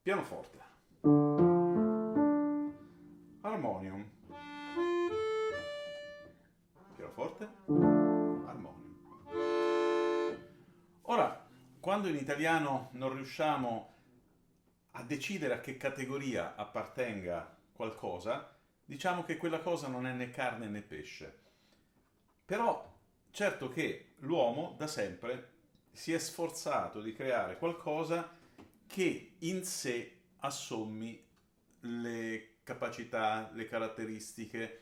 pianoforte, armonium, pianoforte, armonium. Ora, quando in italiano non riusciamo a decidere a che categoria appartenga qualcosa, diciamo che quella cosa non è né carne né pesce. Però, certo che l'uomo da sempre si è sforzato di creare qualcosa che in sé assommi le capacità, le caratteristiche,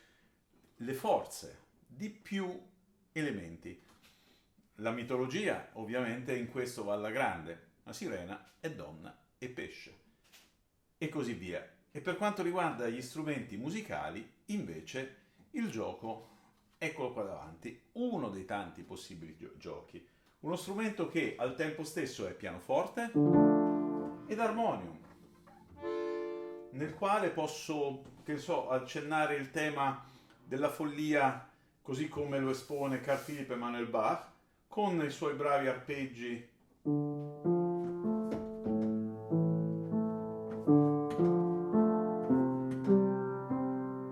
le forze di più elementi. La mitologia ovviamente in questo va alla grande, la sirena è donna e pesce e così via. E per quanto riguarda gli strumenti musicali, invece, il gioco, eccolo qua davanti, uno dei tanti possibili giochi. Uno strumento che al tempo stesso è pianoforte ed armonium, nel quale posso, che so, accennare il tema della follia così come lo espone Carl Philipp Emanuel Bach, con i suoi bravi arpeggi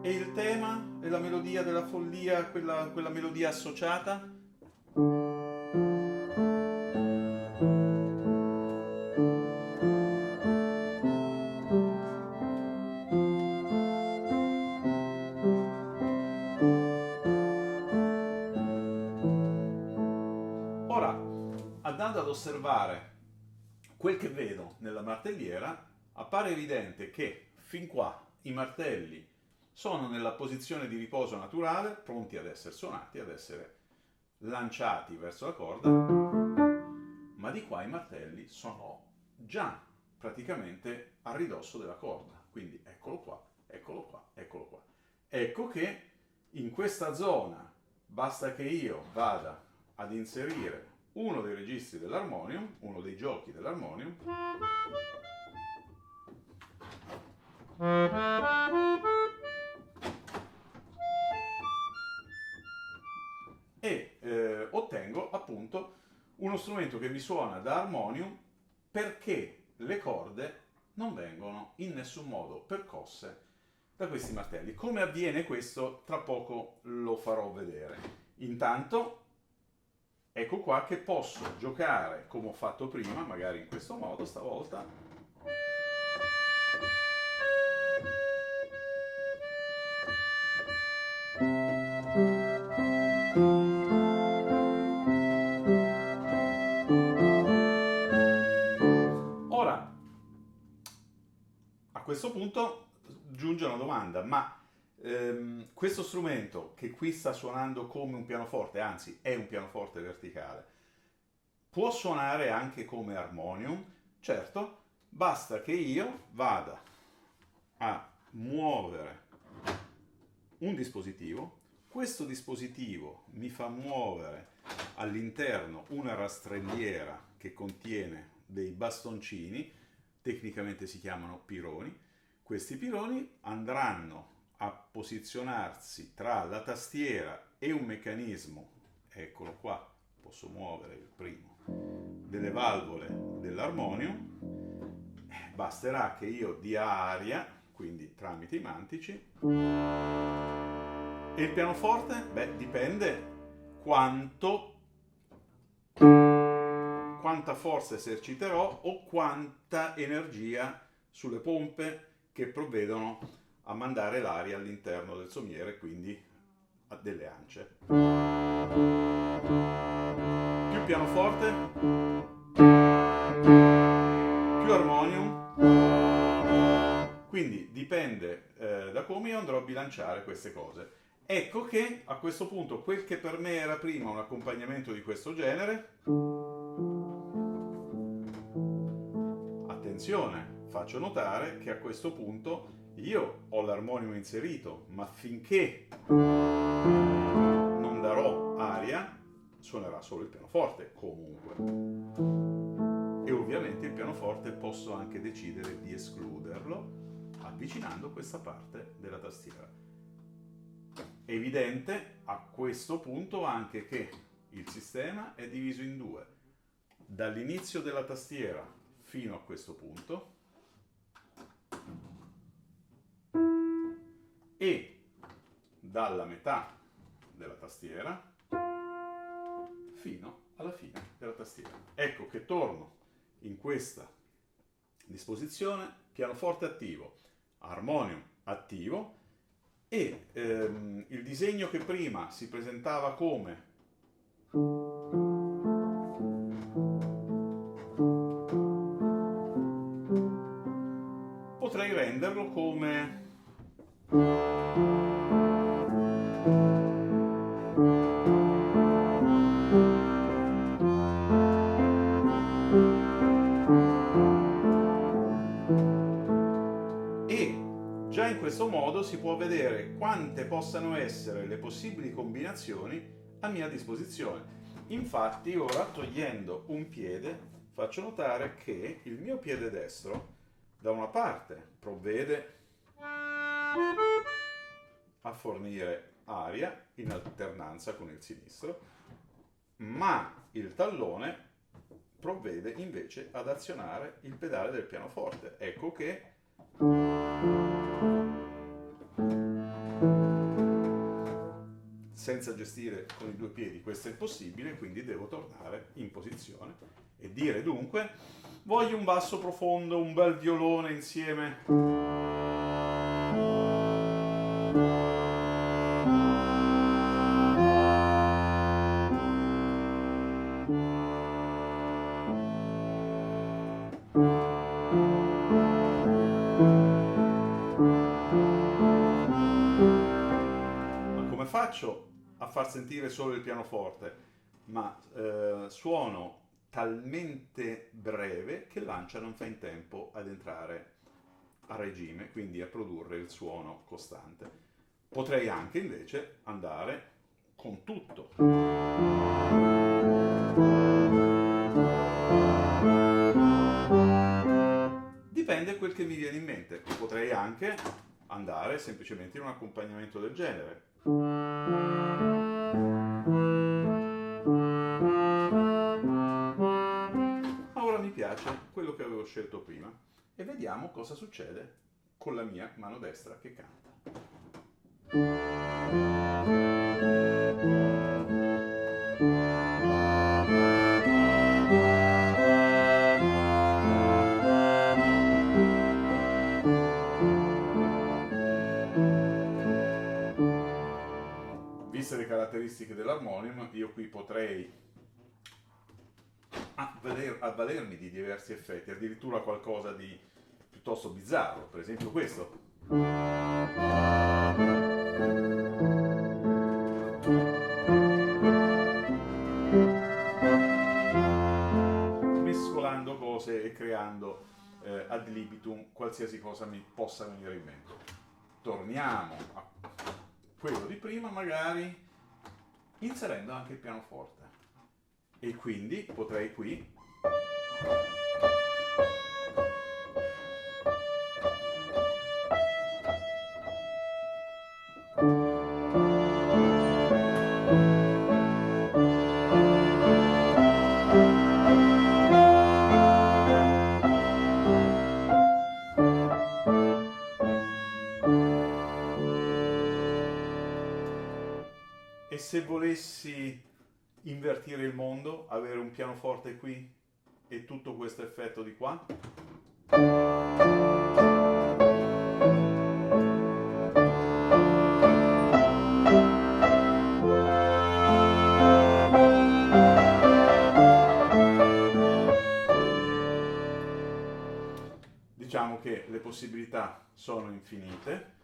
e il tema e la melodia della follia, quella melodia associata. Ora, andando ad osservare quel che vedo nella martelliera, appare evidente che fin qua i martelli sono nella posizione di riposo naturale, pronti ad essere suonati, ad essere lanciati verso la corda, ma di qua i martelli sono già praticamente a ridosso della corda. Quindi eccolo qua, eccolo qua, eccolo qua. Ecco che in questa zona basta che io vada ad inserire uno dei registri dell'armonium, uno dei giochi dell'armonium, e ottengo appunto uno strumento che mi suona da armonium, perché le corde non vengono in nessun modo percosse da questi martelli. Come avviene questo, tra poco lo farò vedere. Intanto, ecco qua che posso giocare come ho fatto prima, magari in questo modo stavolta. Ora, a questo punto giunge una domanda, ma questo strumento che qui sta suonando come un pianoforte, anzi è un pianoforte verticale, può suonare anche come armonium? Certo, basta che io vada a muovere un dispositivo, questo dispositivo mi fa muovere all'interno una rastrelliera che contiene dei bastoncini, tecnicamente si chiamano pironi. Questi pironi andranno a posizionarsi tra la tastiera e un meccanismo, eccolo qua, posso muovere il primo, delle valvole dell'armonium. Basterà che io dia aria, quindi tramite i mantici. E il pianoforte? Beh, dipende quanta forza eserciterò o quanta energia sulle pompe che provvedono a mandare l'aria all'interno del sommiere, quindi a delle ance. Più pianoforte, più armonium, quindi dipende da come io andrò a bilanciare queste cose. Ecco che a questo punto quel che per me era prima un accompagnamento di questo genere, attenzione, faccio notare che a questo punto io ho l'armonium inserito, ma finché non darò aria suonerà solo il pianoforte comunque. E ovviamente il pianoforte posso anche decidere di escluderlo avvicinando questa parte della tastiera. È evidente a questo punto anche che il sistema è diviso in due. Dall'inizio della tastiera fino a questo punto dalla metà della tastiera fino alla fine della tastiera. Ecco che torno in questa disposizione, pianoforte attivo, armonium attivo, e il disegno che prima si presentava come potrei renderlo come già in questo modo si può vedere quante possano essere le possibili combinazioni a mia disposizione. Infatti ora, togliendo un piede, faccio notare che il mio piede destro da una parte provvede a fornire aria in alternanza con il sinistro, ma il tallone provvede invece ad azionare il pedale del pianoforte. Ecco che senza gestire con i due piedi questo è impossibile, quindi devo tornare in posizione e dire dunque: voglio un basso profondo, un bel violone insieme. Faccio a far sentire solo il pianoforte, ma suono talmente breve che l'Ancia non fa in tempo ad entrare a regime, quindi a produrre il suono costante. Potrei anche invece andare con tutto. Dipende quel che mi viene in mente. Potrei anche andare semplicemente in un accompagnamento del genere. Ora mi piace quello che avevo scelto prima e vediamo cosa succede con la mia mano destra che canta. Viste le caratteristiche dell'armonium, io qui potrei avvalermi di diversi effetti, addirittura qualcosa di piuttosto bizzarro, per esempio questo. Mescolando cose e creando ad libitum qualsiasi cosa mi possa venire in mente. Torniamo a quello di prima, magari inserendo anche il pianoforte, e quindi potrei qui e se volessi invertire il mondo, avere un pianoforte qui e tutto questo effetto di qua. Diciamo che le possibilità sono infinite.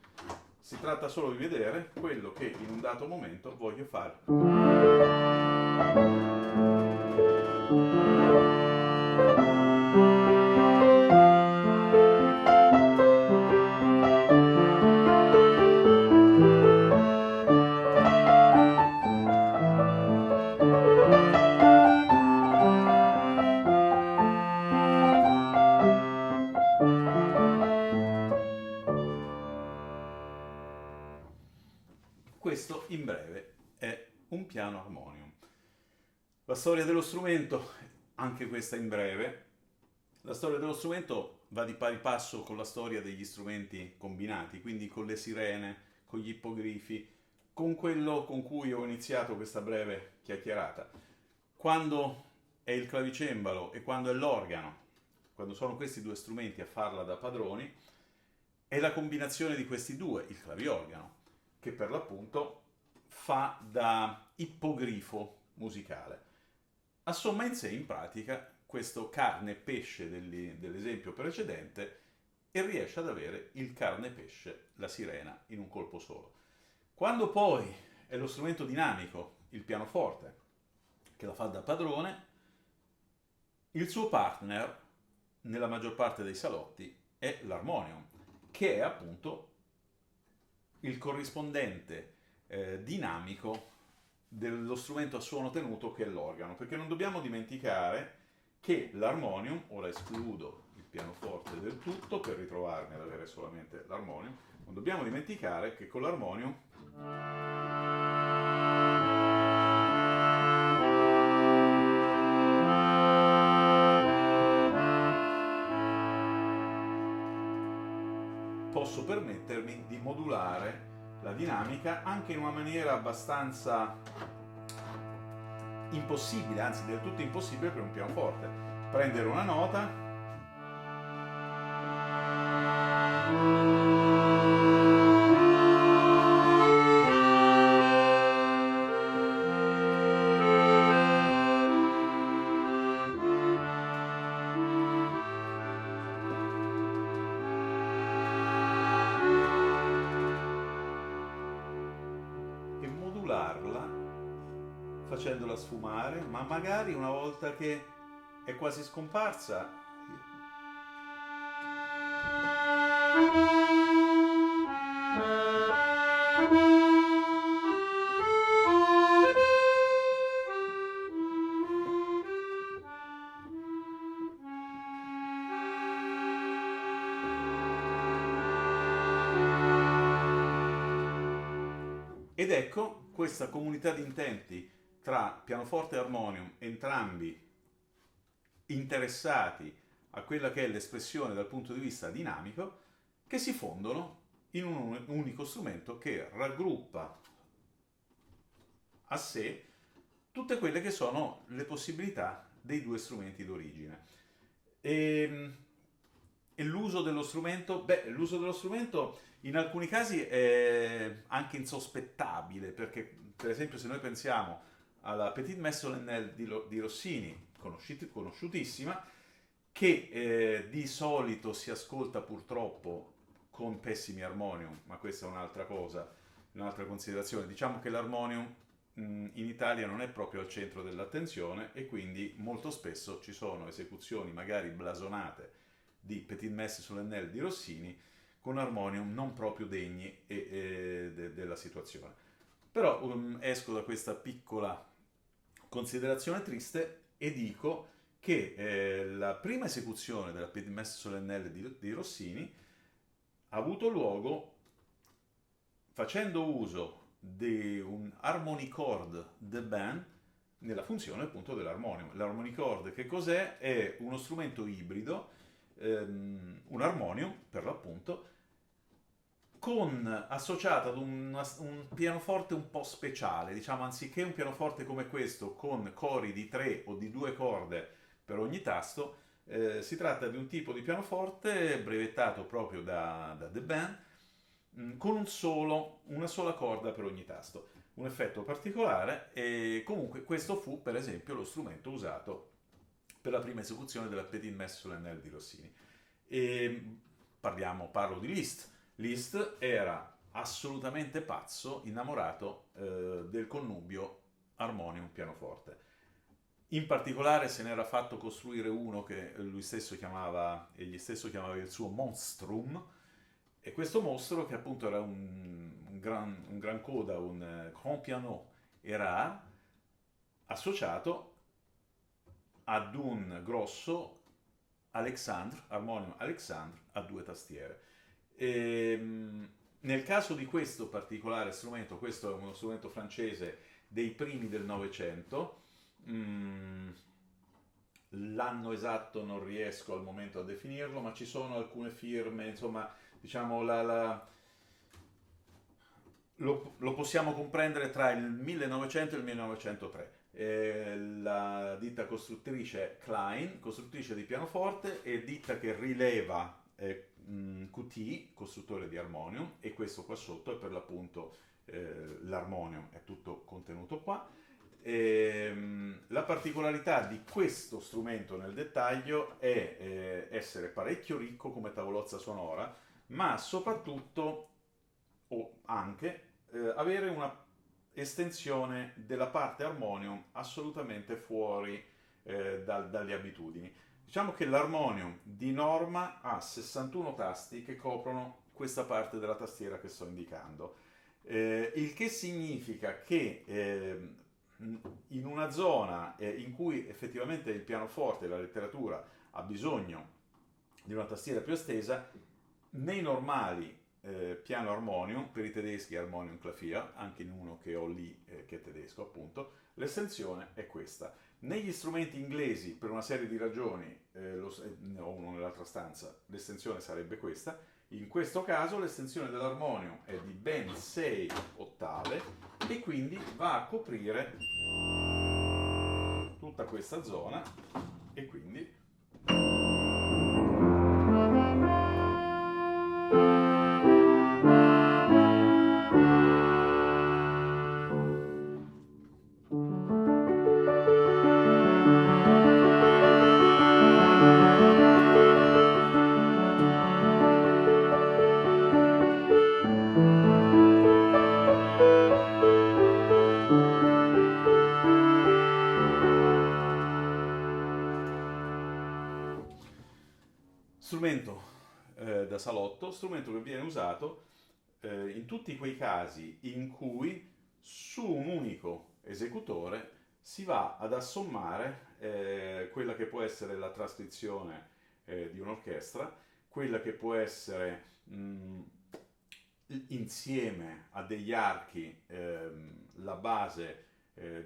Si tratta solo di vedere quello che in un dato momento voglio fare. Questo in breve è un piano armonium. La storia dello strumento, anche questa in breve. La storia dello strumento va di pari passo con la storia degli strumenti combinati, quindi con le sirene, con gli ippogrifi, con quello con cui ho iniziato questa breve chiacchierata. Quando è il clavicembalo e quando è l'organo, quando sono questi due strumenti a farla da padroni, è la combinazione di questi due, il claviorgano, che per l'appunto fa da ippogrifo musicale. Assomma in sé, in pratica, questo carne e pesce dell'esempio precedente e riesce ad avere il carne e pesce, la sirena, in un colpo solo. Quando poi è lo strumento dinamico, il pianoforte, che la fa da padrone, il suo partner, nella maggior parte dei salotti, è l'armonium, che è appunto il corrispondente dinamico dello strumento a suono tenuto che è l'organo, perché non dobbiamo dimenticare che l'armonium, ora escludo il pianoforte del tutto per ritrovarmi ad avere solamente l'armonium, non dobbiamo dimenticare che con l'armonium posso permettermi di modulare la dinamica anche in una maniera abbastanza impossibile, anzi del tutto impossibile per un pianoforte. Prendere una nota e modularla facendola sfumare, ma magari una volta che è quasi scomparsa ed ecco questa comunità di intenti tra pianoforte e armonium, entrambi interessati a quella che è l'espressione dal punto di vista dinamico, che si fondono in un unico strumento che raggruppa a sé tutte quelle che sono le possibilità dei due strumenti d'origine. E l'uso dello strumento? Beh, l'uso dello strumento in alcuni casi è anche insospettabile, perché per esempio se noi pensiamo alla Petite Messe Solennelle di Rossini, conosciutissima, che di solito si ascolta purtroppo con pessimi armonium, ma questa è un'altra cosa, un'altra considerazione. Diciamo che l'armonium in Italia non è proprio al centro dell'attenzione e quindi molto spesso ci sono esecuzioni magari blasonate di Petite Messe Solennelle di Rossini con armonium non proprio degni della situazione. Però esco da questa piccola considerazione triste e dico che la prima esecuzione della Petite Messe Solennelle di Rossini ha avuto luogo facendo uso di un harmonicorde de bain nella funzione appunto dell'armonium. L'harmonicorde che cos'è? È uno strumento ibrido, un armonium per l'appunto, associato ad un pianoforte un po' speciale, diciamo anziché un pianoforte come questo con cori di 3 o di 2 corde per ogni tasto, si tratta di un tipo di pianoforte brevettato proprio da Debain con una sola corda per ogni tasto, un effetto particolare e comunque questo fu per esempio lo strumento usato per la prima esecuzione della Petite Messe Solennelle di Rossini. E parlo di Liszt. Liszt era assolutamente pazzo, innamorato del connubio armonium-pianoforte. In particolare se ne era fatto costruire uno che egli stesso chiamava il suo monstrum, e questo mostro, che appunto era un gran coda, un grand piano era associato ad un grosso armonium Alexandre a 2 tastiere. Nel caso di questo particolare strumento, questo è uno strumento francese dei primi del Novecento, l'anno esatto non riesco al momento a definirlo, ma ci sono alcune firme, insomma, diciamo lo possiamo comprendere tra il 1900 e il 1903. La ditta costruttrice Klein, costruttrice di pianoforte, e ditta che rileva QT, costruttore di armonium, e questo qua sotto è per l'appunto l'armonium, è tutto contenuto qua. La particolarità di questo strumento nel dettaglio è essere parecchio ricco come tavolozza sonora, ma soprattutto o anche avere una estensione della parte armonium assolutamente fuori dalle abitudini. Diciamo che l'armonium di norma ha 61 tasti che coprono questa parte della tastiera che sto indicando, il che significa che in una zona in cui effettivamente il pianoforte e la letteratura ha bisogno di una tastiera più estesa, nei normali piano armonium, per i tedeschi armonium clavier, anche in uno che ho lì che è tedesco appunto, l'estensione è questa. Negli strumenti inglesi, per una serie di ragioni, ho uno nell'altra stanza, l'estensione sarebbe questa. In questo caso l'estensione dell'armonium è di ben 6 ottave e quindi va a coprire tutta questa zona e quindi strumento da salotto, strumento che viene usato in tutti quei casi in cui su un unico esecutore si va ad assommare quella che può essere la trascrizione di un'orchestra, quella che può essere insieme a degli archi la base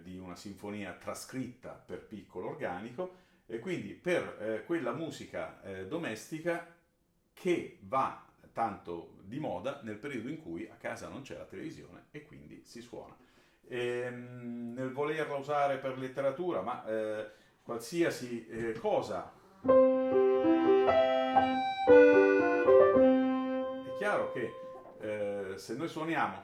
di una sinfonia trascritta per piccolo organico, e quindi per quella musica domestica che va tanto di moda nel periodo in cui a casa non c'è la televisione e quindi si suona. Nel volerla usare per letteratura, ma qualsiasi cosa, è chiaro che se noi suoniamo,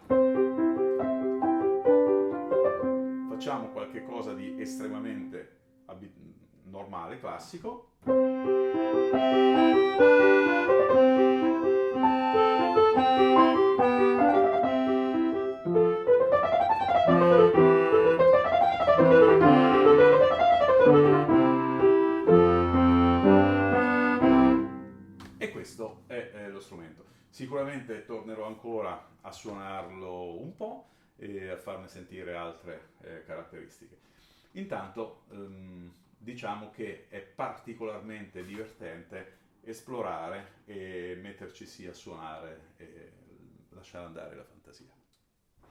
facciamo qualche cosa di estremamente normale, classico, e questo è lo strumento. Sicuramente tornerò ancora a suonarlo un po' e a farne sentire altre caratteristiche. Intanto diciamo che è particolarmente divertente esplorare e metterci a suonare e lasciare andare la fantasia.